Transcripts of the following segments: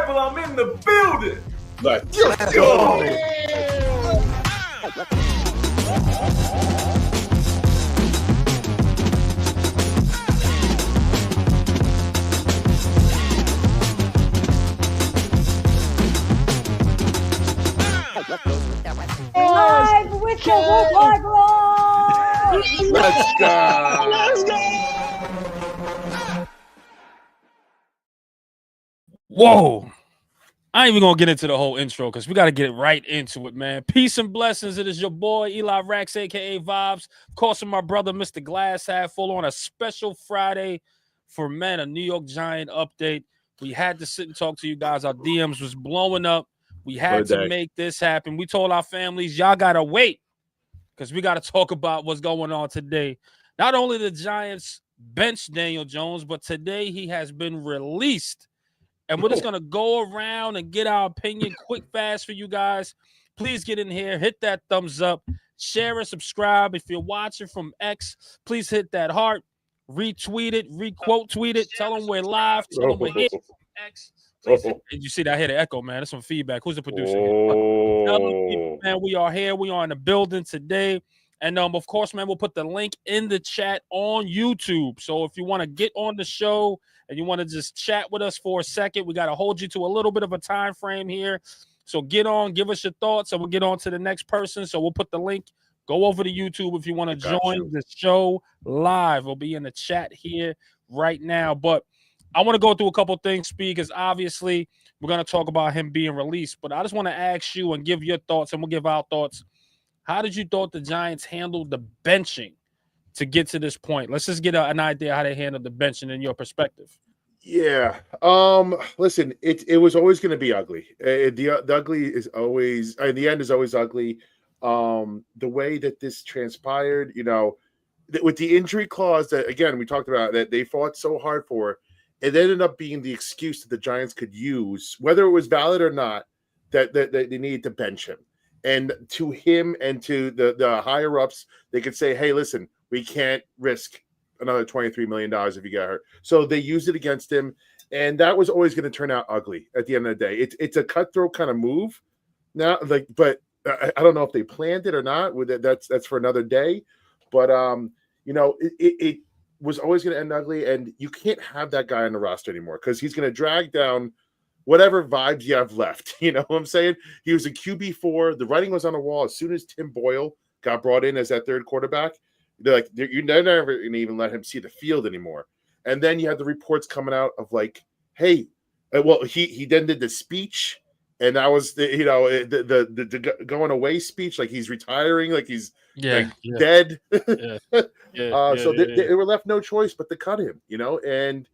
Bible, I'm in the building. Let's go. Live with the Wolf Roll. Let's go. Let's go. Whoa. I ain't even gonna get into the whole intro because we got to get right into it, man. Peace and blessings. It is your boy Eli Reax, aka Vibes. Of course, my brother, Mr. Glass Half Full, on a special Friday for a New York Giant update. We had to sit and talk to you guys. Our DMs was blowing up. We had to make this happen. We told our families, y'all gotta wait because we got to talk about what's going on today. Not only the Giants bench Daniel Jones, but today he has been released. And we're just going to go around and get our opinion quick, fast for you guys. Please get in here. Hit that thumbs up. Share and subscribe. If you're watching from X, please hit that heart. Retweet it. Requote tweet it. Tell them we're live. Tell them we're here from X. Please hit. Did you see that? I hear the echo, man. That's some feedback. Who's the producer here? Tell them people, man, we are here. We are in the building today. And of course, man, we'll put the link in the chat on YouTube. So if you want to get on the show and you want to just chat with us for a second, we got to hold you to a little bit of a time frame here. So get on, give us your thoughts, and we'll get on to the next person. So we'll put the link. Go over to YouTube if you want to join the show live. We'll be in the chat here right now. But I want to go through a couple things, Speed, because obviously we're going to talk about him being released. But I just want to ask you and give your thoughts, and we'll give our thoughts. How did you thought the Giants handled the benching to get to this point? Let's just get an idea how they handled the benching in your perspective. Yeah. Listen, it was always going to be ugly. The ugly is always, the end is always ugly. The way that this transpired, with the injury clause that, again, we talked about that they fought so hard for, it ended up being the excuse that the Giants could use, whether it was valid or not, that they needed to bench him. And to him and to the higher ups, they could say, hey, listen, we can't risk another $23 million if you get hurt. So they used it against him. And that was always going to turn out ugly at the end of the day. It's a cutthroat kind of move now, but I don't know if they planned it or not. That's for another day. But, it was always going to end ugly. And you can't have that guy on the roster anymore because he's going to drag down whatever vibes you have left. You know what I'm saying? He was a QB4. The writing was on the wall. As soon as Tim Boyle got brought in as that third quarterback, they're like, you're never going to even let him see the field anymore. And then you had the reports coming out of like, hey, well, he then did the speech, and that was the going away speech, like he's retiring, like he's dead. So they were left no choice but to cut him, and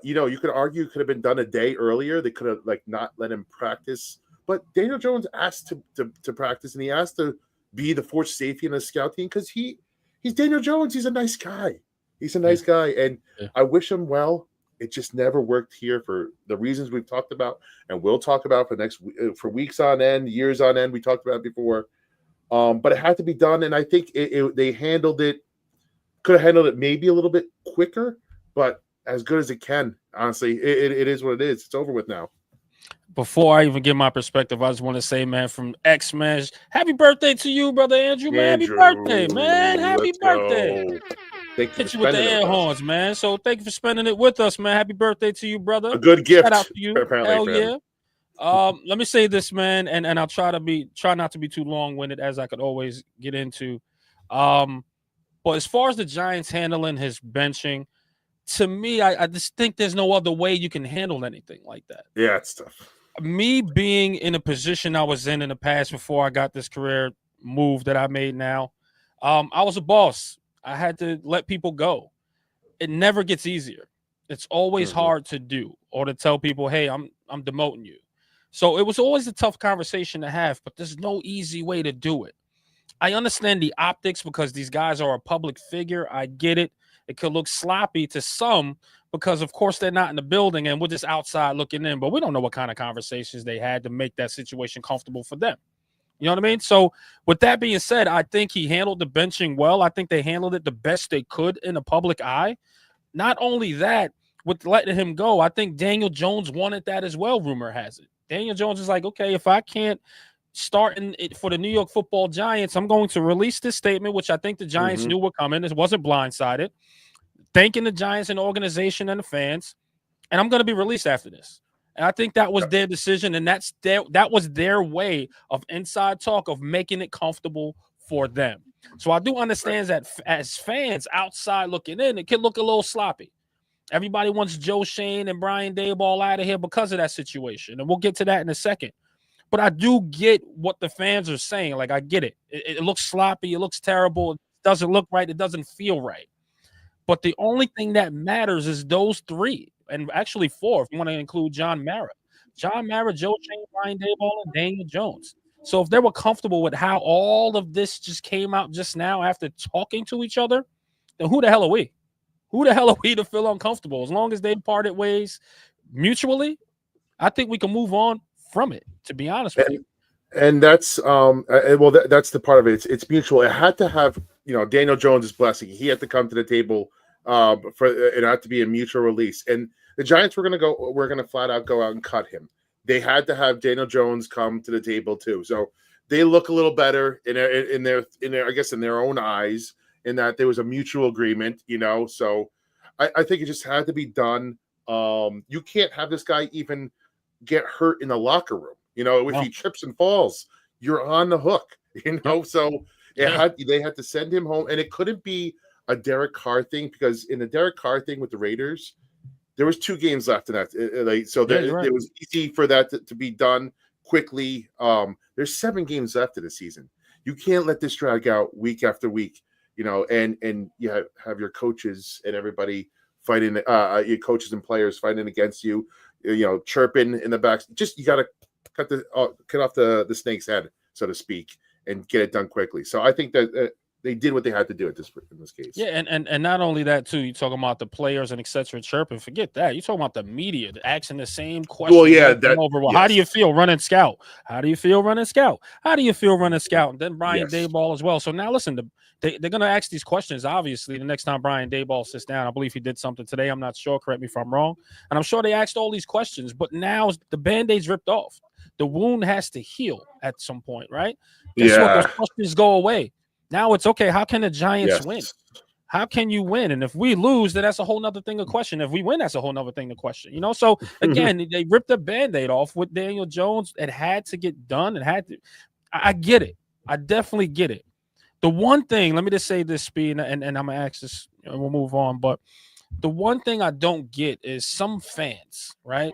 you could argue it could have been done a day earlier. They could have not let him practice, but Daniel Jones asked to practice, and he asked to be the fourth safety in the scout team because he's Daniel Jones. He's a nice guy. He's a nice guy, and I wish him well. It just never worked here for the reasons we've talked about, and we'll talk about for weeks on end, years on end. We talked about it before, but it had to be done, and I think they handled it. Could have handled it maybe a little bit quicker, but as good as it can. Honestly, it is what it is. It's over with now. Before I even give my perspective, I just want to say, man, from X, man, happy birthday to you, brother Andrew, man. Happy birthday, man. Happy birthday. Hit you with the air horns, man. So thank you for spending it with us, man. Happy birthday to you, brother. A good gift. Shout out to you. Hell yeah. Let me say this, man, and I'll try not to be too long-winded as I could always get into. But as far as the Giants handling his benching, to me, I just think there's no other way you can handle anything like that. Yeah, it's tough. Me being in a position I was in the past before I got this career move that I made now, I was a boss. I had to let people go. It never gets easier. It's always hard to do or to tell people, hey, I'm demoting you. So it was always a tough conversation to have, but there's no easy way to do it. I understand the optics because these guys are a public figure. I get it. It could look sloppy to some because, of course, they're not in the building and we're just outside looking in. But we don't know what kind of conversations they had to make that situation comfortable for them. You know what I mean? So with that being said, I think he handled the benching well. I think they handled it the best they could in the public eye. Not only that, with letting him go. I think Daniel Jones wanted that as well. Rumor has it. Daniel Jones is like, okay, if I can't start in it for the New York Football Giants, I'm going to release this statement, which I think the Giants knew were coming. It wasn't blindsided. Thanking the Giants and the organization and the fans, and I'm going to be released after this. And I think that was their decision, and that was their way of inside talk of making it comfortable for them. So I do understand that as fans outside looking in, it can look a little sloppy. Everybody wants Joe Shane and Brian Daboll out of here because of that situation, and we'll get to that in a second. But I do get what the fans are saying. Like, I get it. It looks sloppy. It looks terrible. It doesn't look right. It doesn't feel right. But the only thing that matters is those three, and actually four, if you want to include John Mara. John Mara, Joe Shane, Brian Daboll, and Daniel Jones. So if they were comfortable with how all of this just came out just now after talking to each other, then who the hell are we? Who the hell are we to feel uncomfortable? As long as they parted ways mutually, I think we can move on from it, to be honest with you. And that's that's the part of it. It's mutual. It had to have, Daniel Jones' blessing. He had to come to the table for it had to be a mutual release. And the Giants were going to flat out go out and cut him. They had to have Daniel Jones come to the table too. So they look a little better in their I guess in their own eyes, in that there was a mutual agreement, So I think it just had to be done. You can't have this guy even get hurt in the locker room. If he trips and falls, you're on the hook. So they had to send him home, and it couldn't be a Derek Carr thing, because in the Derek Carr thing with the Raiders, there was 2 games left in that. It was easy for that to be done quickly. There's 7 games left of the season. You can't let this drag out week after week. And you have your coaches and everybody fighting, your coaches and players fighting against you, chirping in the back. Just, you got to cut off the snake's head, so to speak, and get it done quickly. So I think that they did what they had to do in this case. Yeah, and not only that too. You talking about the players and etc. chirping. Forget that. You talking about the media asking the same question. Well, yeah. How do you feel running scout? How do you feel running scout? How do you feel running scout? And then Brian Daboll as well. So now listen, they're going to ask these questions. Obviously, the next time Brian Daboll sits down, I believe he did something today. I'm not sure. Correct me if I'm wrong. And I'm sure they asked all these questions. But now the Band-Aid's ripped off. The wound has to heal at some point, right? Guess what? Those questions go away. Now it's okay. How can the Giants win? How can you win? And if we lose, then that's a whole nother thing to question. If we win, that's a whole nother thing to question. So again, they ripped the Band-Aid off with Daniel Jones. It had to get done. I get it. I definitely get it. The one thing, let me just say this, Speed, and I'm gonna ask this, and we'll move on. But the one thing I don't get is some fans, right?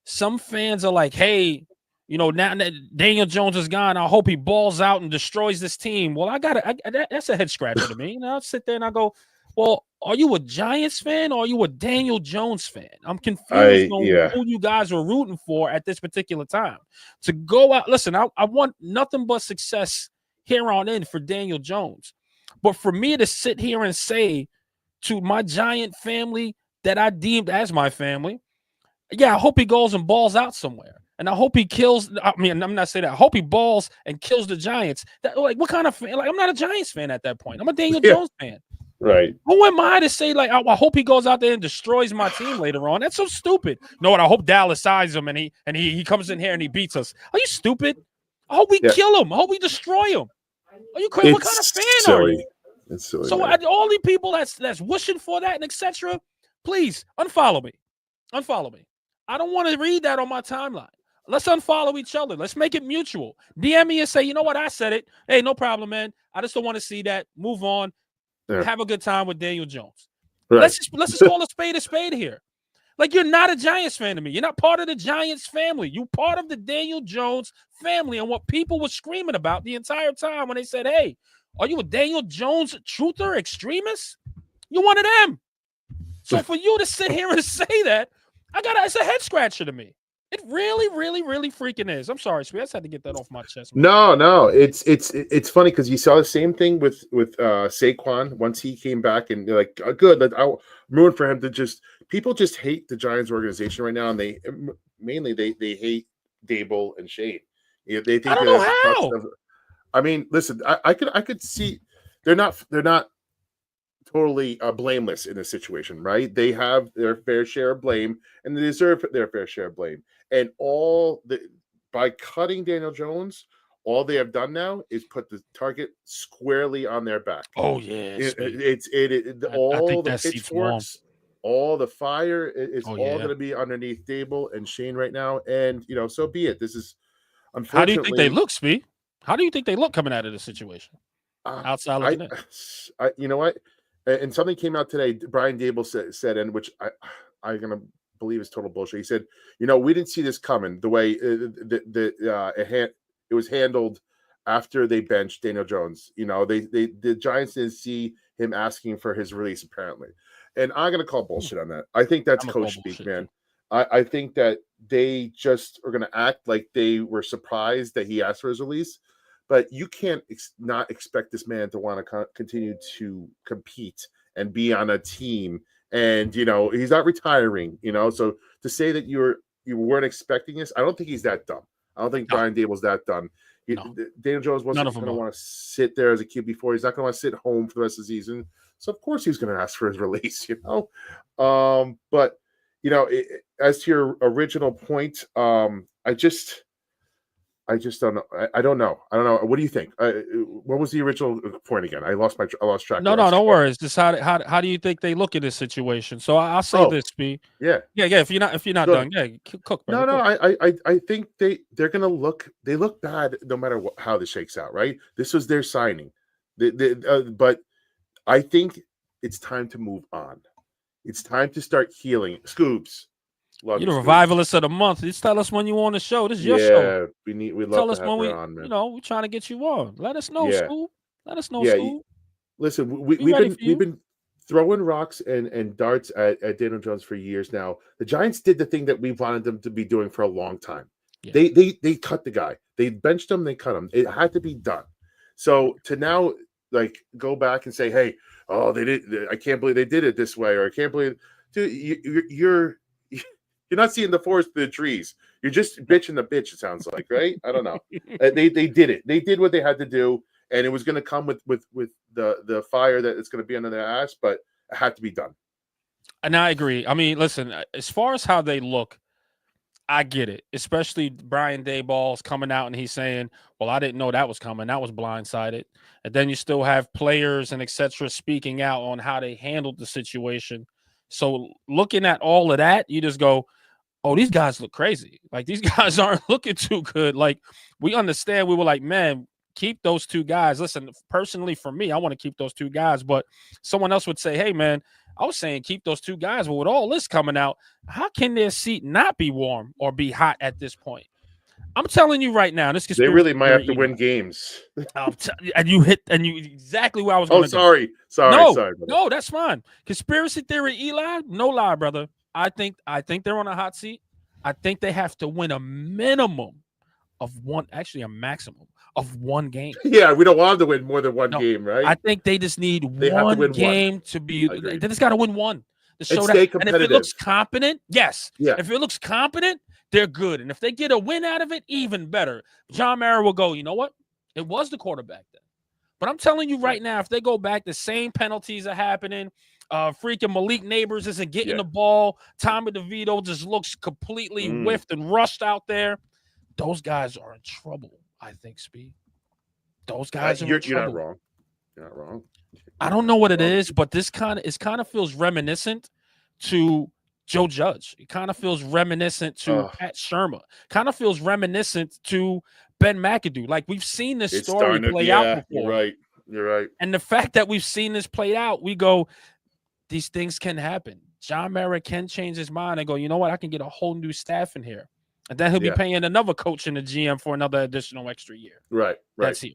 Some fans are like, hey, now that Daniel Jones is gone, I hope he balls out and destroys this team. Well, that's a head scratcher to me. I sit there and I go, well, are you a Giants fan or are you a Daniel Jones fan? I'm confused on who you guys were rooting for at this particular time. To go out, listen, I want nothing but success here on in for Daniel Jones. But for me to sit here and say to my Giant family that I deemed as my family, I hope he goes and balls out somewhere. And I hope he kills. I'm not saying that. I hope he balls and kills the Giants. What kind of fan? I'm not a Giants fan at that point. I'm a Daniel Jones fan. Right. Who am I to say, I hope he goes out there and destroys my team later on? That's so stupid. You know what? I hope Dallas signs him and he comes in here and he beats us. Are you stupid? I hope we kill him. I hope we destroy him. Are you crazy? What kind of fan are you? It's silly. So all the people that's wishing for that and etc., please unfollow me. Unfollow me. I don't want to read that on my timeline. Let's unfollow each other. Let's make it mutual. DM me and say, you know what? I said it. Hey, no problem, man. I just don't want to see that. Move on. Yeah. Have a good time with Daniel Jones. Right. Let's just call a spade here. You're not a Giants fan to me. You're not part of the Giants family. You're part of the Daniel Jones family, and what people were screaming about the entire time when they said, hey, are you a Daniel Jones truther extremist? You're one of them. So for you to sit here and say that, it's a head scratcher to me. It really, really, really freaking is. I'm sorry, Sweet. I just had to get that off my chest. Man. No. It's funny because you saw the same thing with Saquon once he came back, and they're like, good. I'm rooting for him to people just hate the Giants organization right now, and they mainly hate Daboll and Shane. They think I don't know how. I mean, listen, I could see they're not totally blameless in this situation, right? They have their fair share of blame, and they deserve their fair share of blame. And by cutting Daniel Jones, all they have done now is put the target squarely on their back. Oh yeah, all I think the that seat's warm. pitchforks, all the fire is Oh, all yeah. going to be underneath Dable and Shane right now, and so be it. This is How do you think they unfortunately. look, Speed? How do you think they look coming out of this situation? Outside looking in. You know what? And something came out today. Brian Dable said, and which I'm gonna believe is total bullshit. He said, we didn't see this coming. The way it was handled after they benched Daniel Jones. The Giants didn't see him asking for his release apparently, and I'm gonna call bullshit on that. I think that's coach speak, man. I think that they just are gonna act like they were surprised that he asked for his release. But you can't not expect this man to want to continue to compete and be on a team. And, he's not retiring, So to say that you weren't expecting this, I don't think he's that dumb. I don't think Brian Dable's that dumb. Daniel Jones wasn't going to want to sit there as a QB4. He's not going to want to sit home for the rest of the season. So, of course, he's going to ask for his release, But, as to your original point, I just don't know. I don't know. What do you think? What was the original point again? I lost track. No, don't worry. It's just how do you think they look at this situation? So I'll say this, B. Yeah. If you're not done, cook. Brother, cook. I think they're gonna look. They look bad no matter how this shakes out. Right. This was their signing. But I think it's time to move on. It's time to start healing. Scoops. You're the revivalist of the month. Just tell us when you on the show. This is your show. We love tell to us have when her on, man. we're trying to get you on. Let us know, Scoop. Let us know, Scoop. Listen, we've been throwing rocks and darts at Daniel Jones for years now. The Giants did the thing that we wanted them to be doing for a long time. Yeah. They cut the guy. They benched him. They cut him. It had to be done. So to now go back and say, hey, they did. I can't believe they did it this way, or I can't believe, dude, you're not seeing the forest through the trees. You're just bitching the bitch, it sounds like, right? I don't know. They did it. They did what they had to do, and it was going to come with the fire that it's going to be under their ass, but it had to be done. And I agree. I mean, listen, as far as how they look, I get it. Especially Brian Daboll's coming out and he's saying, well, I didn't know that was coming. That was blindsided. And then you still have players and et cetera speaking out on how they handled the situation. So looking at all of that, you just go, oh, these guys look crazy. Like, these guys aren't looking too good. Like, we understand. We were like, man, keep those two guys. Listen, personally, for me, I want to keep those two guys. But someone else would say, hey, man, I was saying keep those two guys. But with all this coming out, how can their seat not be warm or be hot at this point? I'm telling you right now, this they really might have to win games. And you exactly where I was going to sorry. No, that's fine. Conspiracy theory, Eli, no lie, brother. I think they're on a hot seat. I think they have to win a minimum of one, actually a maximum of one game. Yeah, we don't want them to win more than one game, right? I think they just need one game to be. They just got to win one to show that. And if it looks competent, yes. Yeah. If it looks competent, they're good. And if they get a win out of it, even better. John Mara will go, you know what? It was the quarterback then. But I'm telling you right now, if they go back, the same penalties are happening. Freaking Malik Neighbors isn't getting the ball. Tommy DeVito just looks completely whiffed and rushed out there. Those guys are in trouble, I think, Speed. Those guys are in trouble. You're not wrong. You're not wrong. I don't know what it is, but this kind of feels reminiscent to Joe Judge. It kind of feels reminiscent to Pat Shermer. Kind of feels reminiscent to Ben McAdoo. Like, we've seen this story play out before. You're right. And the fact that we've seen this played out, we go, these things can happen. John Mara can change his mind and go, you know what? I can get a whole new staff in here. And then he'll be paying another coach and a GM for another additional extra year. Right. That's it.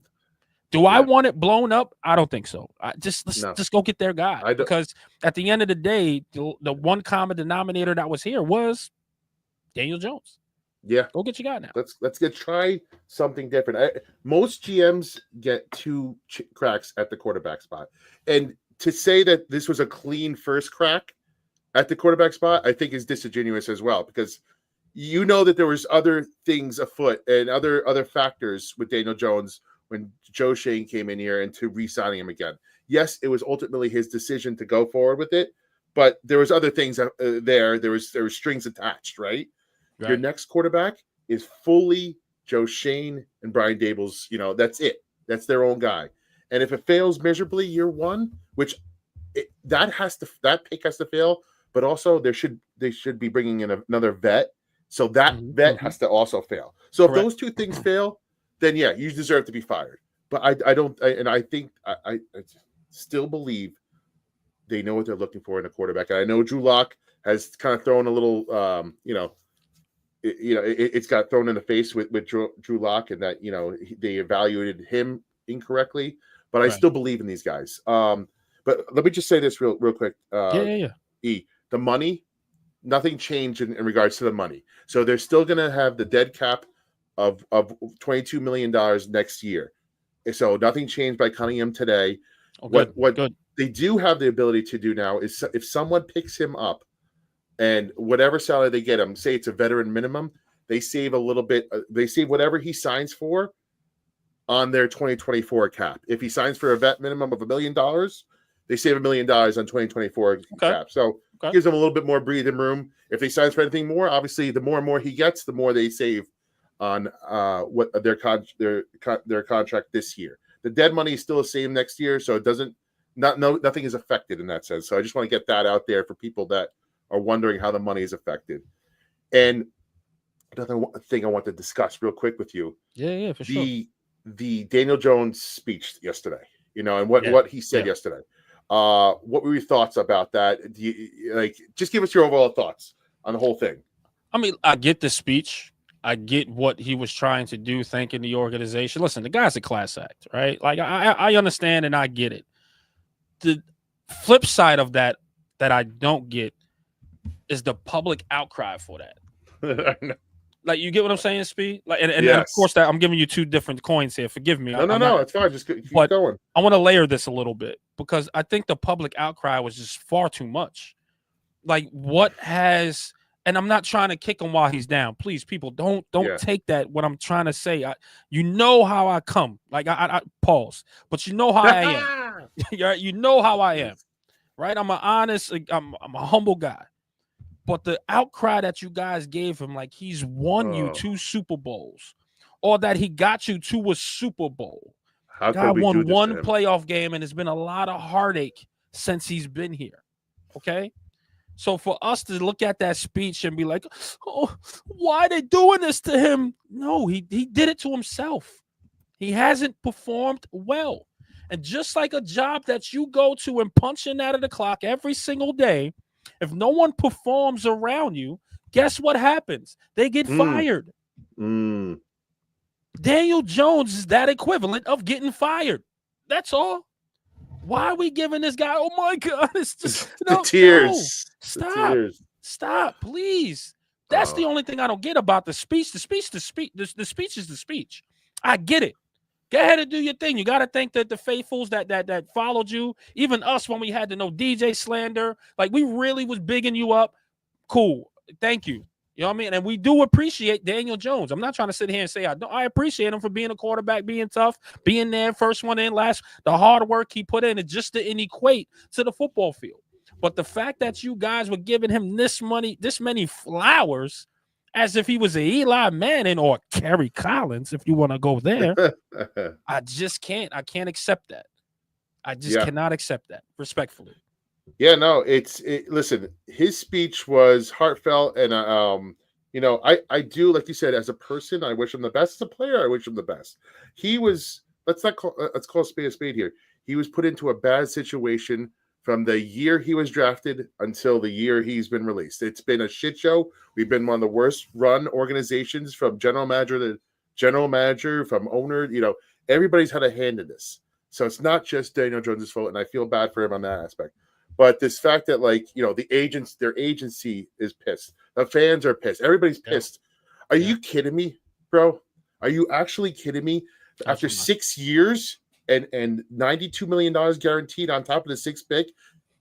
Do I want it blown up? I don't think so. Just go get their guy. Because at the end of the day, the one common denominator that was here was Daniel Jones. Yeah. Go get your guy now. Let's try something different. Most GMs get two cracks at the quarterback spot. And to say that this was a clean first crack at the quarterback spot, I think is disingenuous as well, because you know that there was other things afoot and other factors with Daniel Jones when Joe Shane came in here and to re-signing him again. Yes, it was ultimately his decision to go forward with it, but there was other things there. There was strings attached, right? Your next quarterback is fully Joe Shane and Brian Daboll's. That's it. That's their own guy. And if it fails miserably year one, which that pick has to fail, but also they should be bringing in another vet. So that vet has to also fail. So if those two things fail, then yeah, you deserve to be fired. But I think I still believe they know what they're looking for in a quarterback. And I know Drew Lock has kind of thrown a little, it's got thrown in the face with Drew Lock, and that they evaluated him incorrectly. But I still believe in these guys. But let me just say this real quick. The money, nothing changed in regards to the money. So they're still going to have the dead cap of $22 million next year. So nothing changed by cutting him today. Oh, what good. They do have the ability to do now is if someone picks him up and whatever salary they get him, say it's a veteran minimum, they save a little bit. They save whatever he signs for on their 2024 cap. If he signs for a vet minimum of $1 million, they save $1 million on 2024 cap. So gives them a little bit more breathing room. If they sign for anything more, obviously, the more and more he gets, the more they save on what their contract this year. The dead money is still the same next year, so it doesn't. Nothing is affected in that sense. So I just want to get that out there for people that are wondering how the money is affected. And another thing I want to discuss real quick with you. Yeah, for sure. The Daniel Jones speech yesterday, and what he said yesterday. What were your thoughts about that? Do you, just give us your overall thoughts on the whole thing. I mean, I get the speech. I get what he was trying to do, thanking the organization. Listen, the guy's a class act, right? Like, I understand and I get it. The flip side of that I don't get is the public outcry for that. Like, you get what I'm saying, Speed? Like, and of course, that I'm giving you two different coins here. Forgive me. No, it's fine. Just keep going. I want to layer this a little bit because I think the public outcry was just far too much. Like, what has, and I'm not trying to kick him while he's down. Please, people, don't take that. What I'm trying to say, you know how I come. Like, I pause, but you know how I am. You know how I am, right? I'm I'm a humble guy. But the outcry that you guys gave him, like he's won you 2 Super Bowls, or that he got you to a Super Bowl. Guy won one playoff game, and it's been a lot of heartache since he's been here. Okay? So for us to look at that speech and be like, oh, why are they doing this to him? No, he did it to himself. He hasn't performed well. And just like a job that you go to and punch in out of the clock every single day, if no one performs around you, guess what happens? They get fired. Daniel Jones is that equivalent of getting fired. That's all. Why are we giving this guy? Oh my God! It's just tears. No. Stop, please. That's the only thing I don't get about the speech. The speech is the speech. I get it. Go ahead and do your thing. You got to think that the faithfuls that followed you, even us when we had to know DJ slander, like we really was bigging you up. Cool. Thank you. You know what I mean? And we do appreciate Daniel Jones. I'm not trying to sit here and say I don't. I appreciate him for being a quarterback, being tough, being there, first one in, last. The hard work he put in, it just didn't equate to the football field. But the fact that you guys were giving him this many flowers, as if he was an Eli Manning or Kerry Collins, if you want to go there, I just can't. I can't accept that. I just cannot accept that, respectfully. Yeah, no, listen, his speech was heartfelt, and I do, like you said, as a person, I wish him the best. As a player, I wish him the best. He was, let's call a spade here. He was put into a bad situation from the year he was drafted until the year he's been released. It's been a shit show. We've been one of the worst run organizations, from general manager to general manager, from owner. Everybody's had a hand in this. So it's not just Daniel Jones' fault, and I feel bad for him on that aspect. But this fact that, their agency is pissed. The fans are pissed. Everybody's pissed. Are you kidding me, bro? Are you actually kidding me? After 6 years and $92 million guaranteed on top of the 6th pick,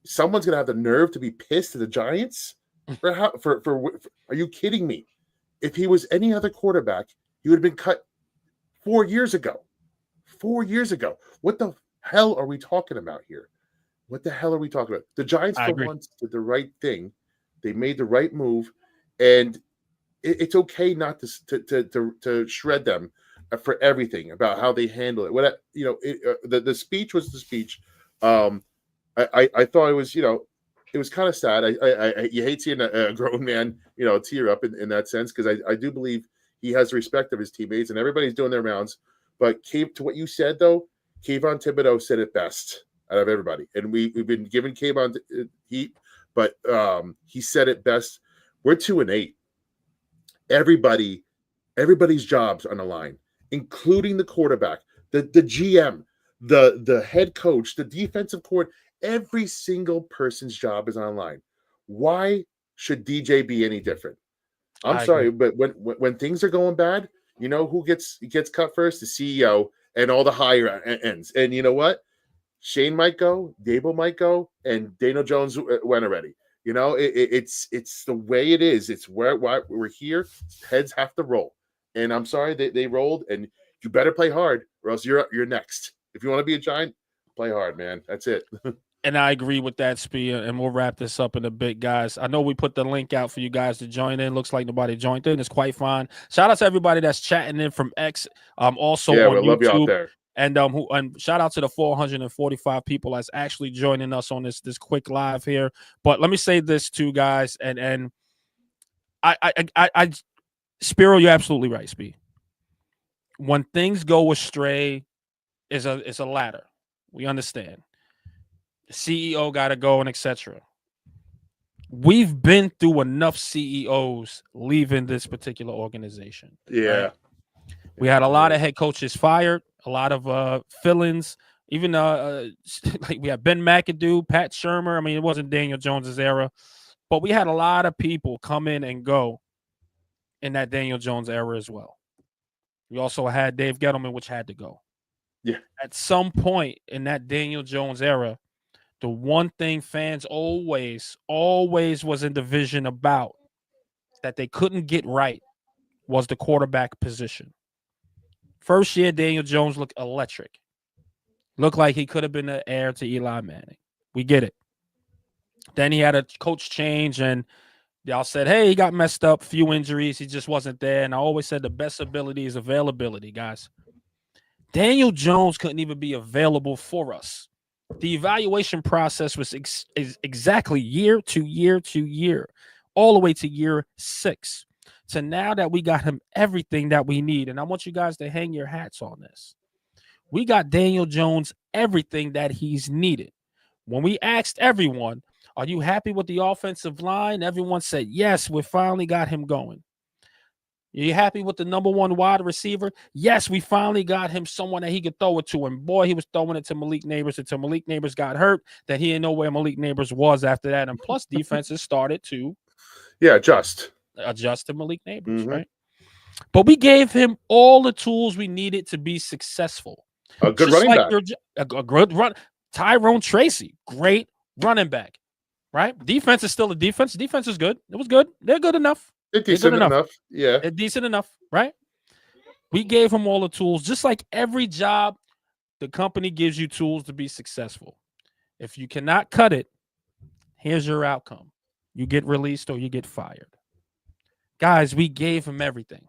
someone's gonna have the nerve to be pissed at the Giants? Are you kidding me? If he was any other quarterback, he would have been cut 4 years ago. 4 years ago. What the hell are we talking about here? What the hell are we talking about? The Giants I for agree. once did the right thing. They made the right move, and it's okay not to shred them for everything about how they handle it. What the speech was the speech. I thought it was it was kind of sad. You hate seeing a grown man tear up in that sense, because I do believe he has the respect of his teammates and everybody's doing their rounds. But to what you said though, Kayvon Thibodeau said it best out of everybody, and we've been giving Kayvon heat, but he said it best. We're 2-8. Everybody's jobs on the line, including the quarterback, the GM, the head coach, the defensive coordinator. Every single person's job is online. Why should DJ be any different? I'm sorry, but when things are going bad, you know who gets cut first? The CEO and all the higher ends. And you know what? Shane might go, Dable might go, and Daniel Jones went already. It's the way it is. It's why we're here. Heads have to roll. And I'm sorry they rolled, and you better play hard, or else you're next. If you want to be a Giant, play hard, man. That's it. And I agree with that, Spear, and we'll wrap this up in a bit, guys. I know we put the link out for you guys to join in. Looks like nobody joined in. It's quite fine. Shout out to everybody that's chatting in from X. Also on we YouTube. love you out there. And shout out to the 445 people that's actually joining us on this quick live here. But let me say this too, guys, and I Spiro, you're absolutely right, Speed. When things go astray, it's a ladder. We understand. CEO got to go and etc. We've been through enough CEOs leaving this particular organization. Yeah. Right? We had a lot of head coaches fired, a lot of fill-ins, even like we had Ben McAdoo, Pat Shermer. I mean, it wasn't Daniel Jones's era, but we had a lot of people come in and go in that Daniel Jones era as well. We also had Dave Gettleman, which had to go. Yeah. At some point in that Daniel Jones era, the one thing fans always was in division about that they couldn't get right was the quarterback position. First year, Daniel Jones looked electric. Looked like he could have been the heir to Eli Manning. We get it. Then he had a coach change, and y'all said, hey, he got messed up, few injuries. He just wasn't there. And I always said the best ability is availability, guys. Daniel Jones couldn't even be available for us. The evaluation process was exactly year to year to year, all the way to year 6. So now that we got him everything that we need, and I want you guys to hang your hats on this. We got Daniel Jones everything that he's needed. When we asked everyone, are you happy with the offensive line? Everyone said, yes, we finally got him going. Are you happy with the number 1 wide receiver? Yes, we finally got him someone that he could throw it to. And boy, he was throwing it to Malik Neighbors until Malik Neighbors got hurt, that he didn't know where Malik Neighbors was after that. And plus, defenses started to adjust to Malik Neighbors, right? But we gave him all the tools we needed to be successful. A good running back. A good run. Tyrone Tracy, great running back, right? Defense is still a defense. Defense is good. It was good. They're good enough. They're decent enough. Yeah. They're decent enough, right? We gave him all the tools. Just like every job, the company gives you tools to be successful. If you cannot cut it, here's your outcome. You get released or you get fired. Guys, we gave him everything.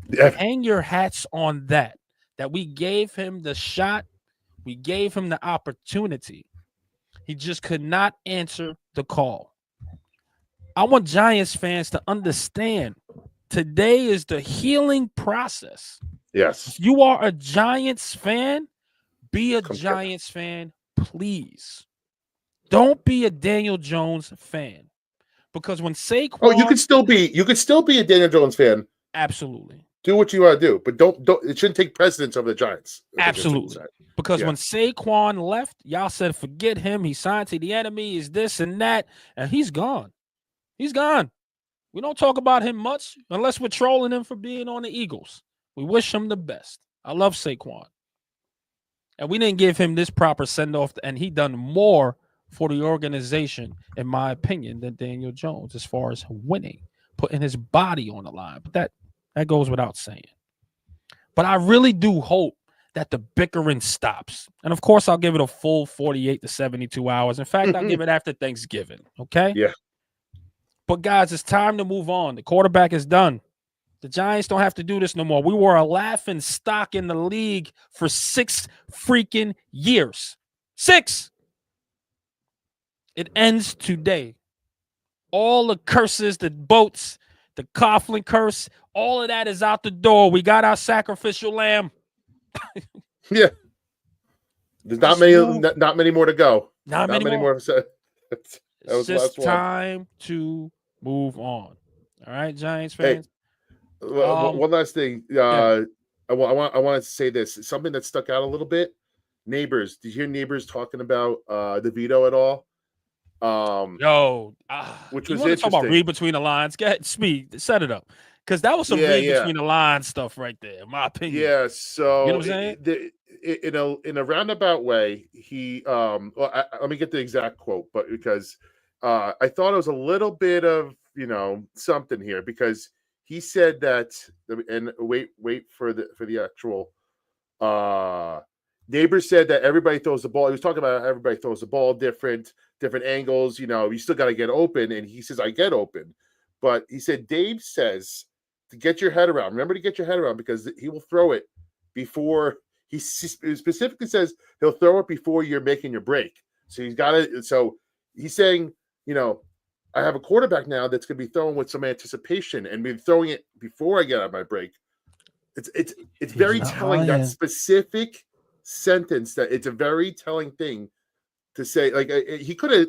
Yeah. Hang your hats on that we gave him the shot. We gave him the opportunity. He just could not answer the call. I want Giants fans to understand today is the healing process. Yes. If you are a Giants fan, be a Giants fan, please. Don't be a Daniel Jones fan. Because when Saquon... Oh, you could still be a Daniel Jones fan. Absolutely. Do what you want to do, but don't it shouldn't take precedence over the Giants. Absolutely. Because when Saquon left, y'all said forget him. He signed to the enemy, is this and that, and he's gone. He's gone. We don't talk about him much unless we're trolling him for being on the Eagles. We wish him the best. I love Saquon. And we didn't give him this proper send-off, and he done more for the organization, in my opinion, than Daniel Jones as far as winning, putting his body on the line. But that goes without saying. But I really do hope that the bickering stops. And of course, I'll give it a full 48 to 72 hours. In fact, I'll give it after Thanksgiving. Okay. Yeah. But guys, it's time to move on. The quarterback is done. The Giants don't have to do this no more. We were a laughing stock in the league for 6 freaking years. 6. It ends today. All the curses, the boats, the Coughlin curse, all of that is out the door. We got our sacrificial lamb. Yeah. There's not many more to go. Not many more. That It's was the just last one. time to move on. All right, Giants fans. Hey, one last thing. I wanted to say this. Something that stuck out a little bit. Neighbors. Did you hear neighbors talking about DeVito at all? you want Which was to interesting. talk about read between the lines? Go ahead, Speed, set it up. Because that was some read between the lines stuff right there, in my opinion. Yeah, so you know what I'm saying? In a roundabout way, he let me get the exact quote, but because I thought it was a little bit of something here, because he said that, and wait for the actual neighbors said that everybody throws the ball. He was talking about everybody throws the ball different angles. You still got to get open, and he says I get open, but he said Dave says to get your head around. Remember to get your head around, because he will throw it before he specifically says he'll throw it before you're making your break. So he's got it. So he's saying, I have a quarterback now that's going to be throwing with some anticipation and be throwing it before I get out of my break. It's very telling, that specific sentence. That it's a very telling thing to say. Like he could have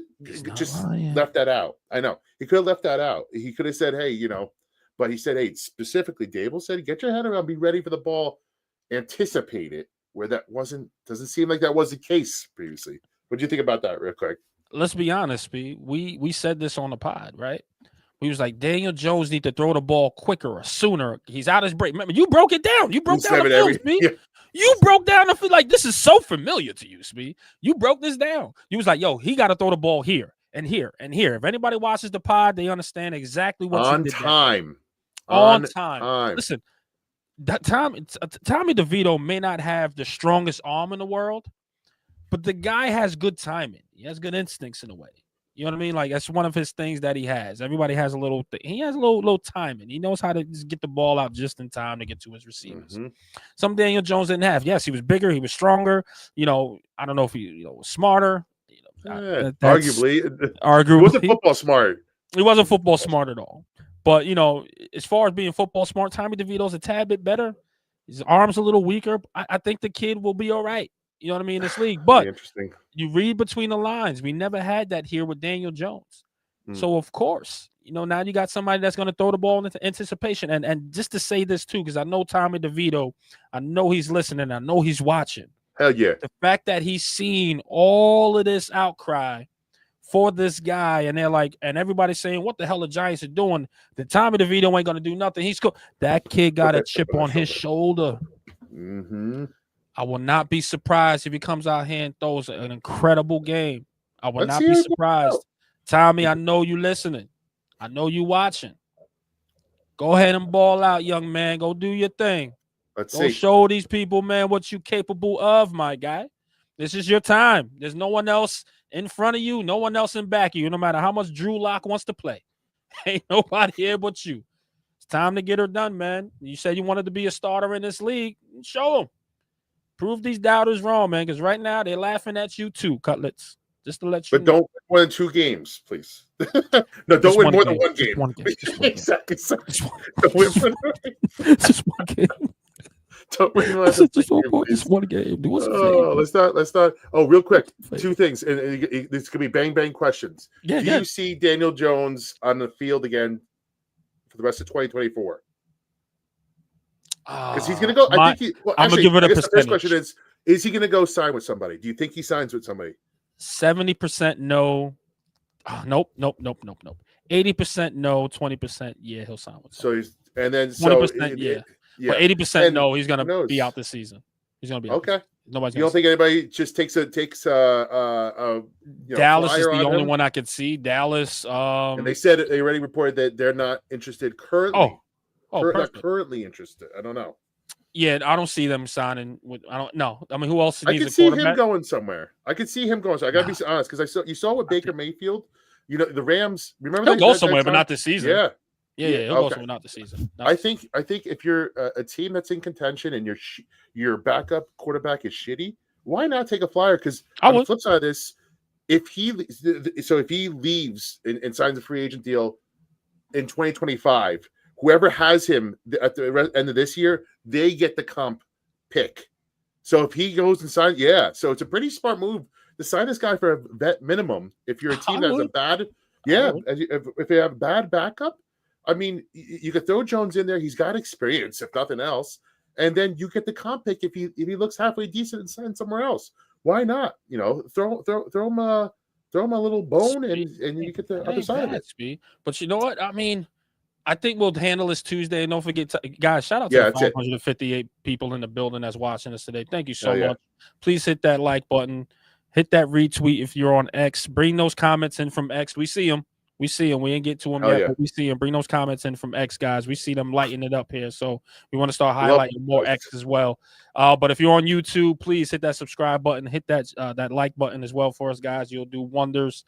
just left that out. I know he could have left that out. He could have said, "Hey, but he said, "Hey, specifically." Dable said, "Get your head around, be ready for the ball, anticipate it." Where that doesn't seem like that was the case previously. What do you think about that, real quick? Let's be honest, P. We said this on the pod, right? We was like, Daniel Jones need to throw the ball quicker or sooner. He's out his break. Remember, you broke it down. You broke down the field, Speed. Yeah. You broke down the field. Like, this is so familiar to you, Speed. You broke this down. You was like, yo, he got to throw the ball here and here and here. If anybody watches the pod, they understand exactly what you did. On time. Listen, Tommy DeVito may not have the strongest arm in the world, but the guy has good timing. He has good instincts in a way. You know what I mean? Like, that's one of his things that he has. Everybody has a little thing. He has a little timing. He knows how to just get the ball out just in time to get to his receivers. Mm-hmm. Some Daniel Jones didn't have. Yes, he was bigger. He was stronger. I don't know if he was smarter. Arguably. He wasn't football smart. He wasn't football smart at all. But, as far as being football smart, Tommy DeVito's a tad bit better. His arm's a little weaker. I think the kid will be all right. You know what I mean? In this league. But interesting. You read between the lines. We never had that here with Daniel Jones. So, of course, now you got somebody that's going to throw the ball into anticipation. And just to say this, too, because I know Tommy DeVito, I know he's listening. I know he's watching. Hell yeah. The fact that he's seen all of this outcry for this guy, and they're like, and everybody's saying, what the hell the Giants are doing? The Tommy DeVito ain't going to do nothing. He's cool. That kid got a chip on his shoulder. Mm-hmm. I will not be surprised if he comes out here and throws an incredible game. I will not be surprised. Tommy, I know you listening. I know you watching. Go ahead and ball out, young man. Go do your thing. Go show these people, man, what you capable of, my guy. This is your time. There's no one else in front of you, no one else in back of you, no matter how much Drew Lock wants to play. Ain't nobody here but you. It's time to get her done, man. You said you wanted to be a starter in this league. Show them. Prove these doubters wrong, man, because right now they're laughing at you too, Cutlets. Just to let you know. Don't win more than 2 games, please. No, don't win more than 1 game. Just one game. Exactly. Don't win just one game. Don't win more than 1 game. Just one game. Let's not. Oh, real quick. 2 things. And this could be bang questions. Do you see Daniel Jones on the field again for the rest of 2024? Because he's going to go. I'm going to give it a percentage. The first question is he going to go sign with somebody? Do you think he signs with somebody? 70% no. Nope. 80% no. 20% yeah. He'll sign with somebody. So 20% yeah. But 80% no. He's going to be out this season. He's going to be out. Okay. Nobody's. You don't think anybody just takes Dallas is the only one I could see. Dallas. And they already reported that they're not interested currently. Not currently interested. I don't know. Yeah, I don't see them signing. I don't know. I mean, who else I needs could a see quarterback? him going somewhere. I could see him going. So I gotta be honest because you saw with Baker Mayfield. You know the Rams. Remember He'll go somewhere, but not this season. Yeah, yeah. He'll go somewhere, not this season. I think if you're a team that's in contention and your backup quarterback is shitty, why not take a flyer? Because on the flip side of this, if he leaves and signs a free agent deal in 2025, whoever has him at the end of this year, they get the comp pick. So if he goes and signs, so it's a pretty smart move to sign this guy for a vet minimum. If you're a team that has a bad, if you have a bad backup, I mean, you could throw Jones in there. He's got experience, if nothing else, and then you get the comp pick if he looks halfway decent and sign somewhere else. Why not? You know, throw him a little bone and you get the other side of it. But you know what? I mean, I think we'll handle this Tuesday. And don't forget, guys, shout out to the 558 people in the building that's watching us today. Thank you so much. Please hit that like button. Hit that retweet if you're on X. Bring those comments in from X. We see them. We ain't get to them yet, but we see them. Bring those comments in from X, guys. We see them lighting it up here. So we want to start highlighting more X as well. But if you're on YouTube, please hit that subscribe button. Hit that like button as well for us, guys. You'll do wonders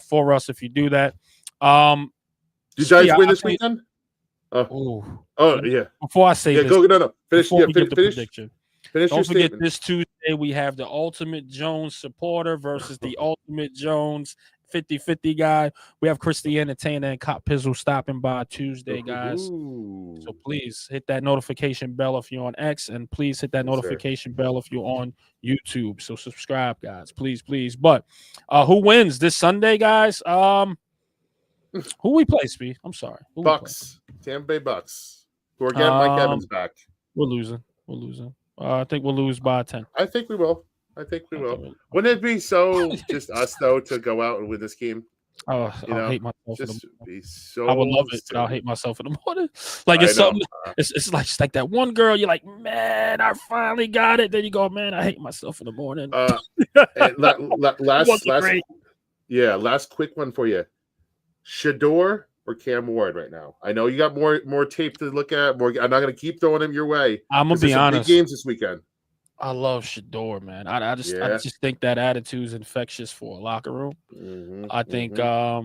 for us if you do that. Did you guys win this weekend? Yeah. Before I say this, finish the prediction. Finish Don't forget statement. this Tuesday we have the Ultimate Jones supporter versus the Ultimate Jones 50-50 guy. We have Christiana Tana and Cop Pizzle stopping by Tuesday, guys. So please hit that notification bell if you're on X, and please hit that notification bell if you're on YouTube. So subscribe, guys. Please. But who wins this Sunday, guys? Who we play, Speed? I'm sorry. Bucks. Tampa Bay Bucks. Who are getting Mike Evans back. We're losing. I think we'll lose by 10. I think we will. Wouldn't it be so just us though to go out and win this game? Oh, I'll hate myself. I would love it, but I'll hate myself in the morning. Like it's something. It's like that one girl. You're like, man, I finally got it. Then you go, man, I hate myself in the morning. Last quick one for you. Shador or Cam Ward right now? I know you got more tape to look at. I'm not going to keep throwing him your way. I'm gonna be honest. Big games this weekend. I love Shador, man. I just think that attitude is infectious for a locker room. I think I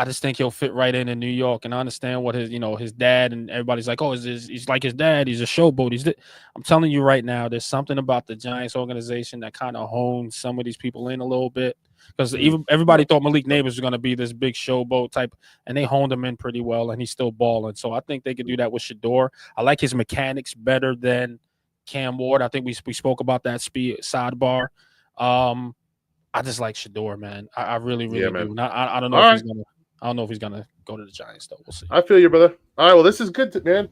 just think he'll fit right in New York, and I understand what his dad and everybody's like. Oh, he's like his dad. He's a showboat. I'm telling you right now, there's something about the Giants organization that kind of hones some of these people in a little bit, because even everybody thought Malik Neighbors was going to be this big showboat type, and they honed him in pretty well, and he's still balling. So I think they could do that with Shador. I like his mechanics better than Cam Ward. I think we spoke about that sidebar. I just like Shador, man. I really do. I don't know if he's gonna go to the Giants though. We'll see. I feel you, brother. All right, well, this is good, man.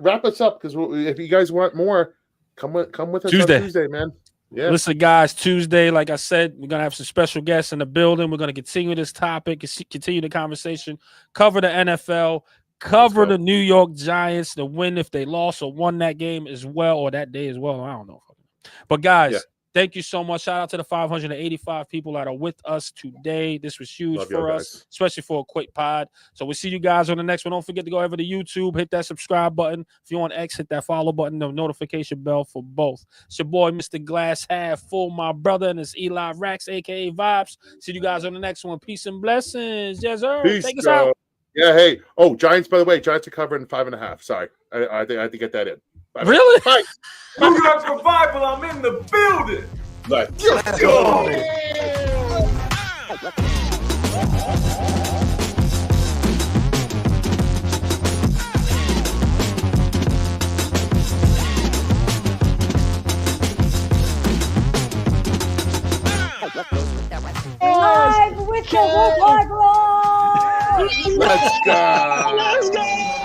Wrap us up, because if you guys want more, come with us Tuesday. on Tuesday, man. Yeah. Listen, guys, Tuesday, like I said, we're gonna have some special guests in the building. We're gonna continue this topic, continue the conversation, cover the NFL. Cover the New York Giants, the win if they lost or won that game as well, or that day as well. I don't know. But, guys, thank you so much. Shout out to the 585 people that are with us today. This was huge for us, especially for a quick pod. So we'll see you guys on the next one. Don't forget to go over to YouTube, hit that subscribe button. If you're on X, hit that follow button, the notification bell for both. It's your boy, Mr. Glass Half Full, my brother, and it's Eli Reax, a.k.a. Vibes. See you guys on the next one. Peace and blessings. Yes, sir. Peace, take us out. Yeah, hey. Oh, Giants, by the way, Giants are covering 5.5. Sorry. I think I have to get that in. Really? Bye. New York Survival, I'm in the building. Let's go. Live with the Wolf High Bro! Let's go.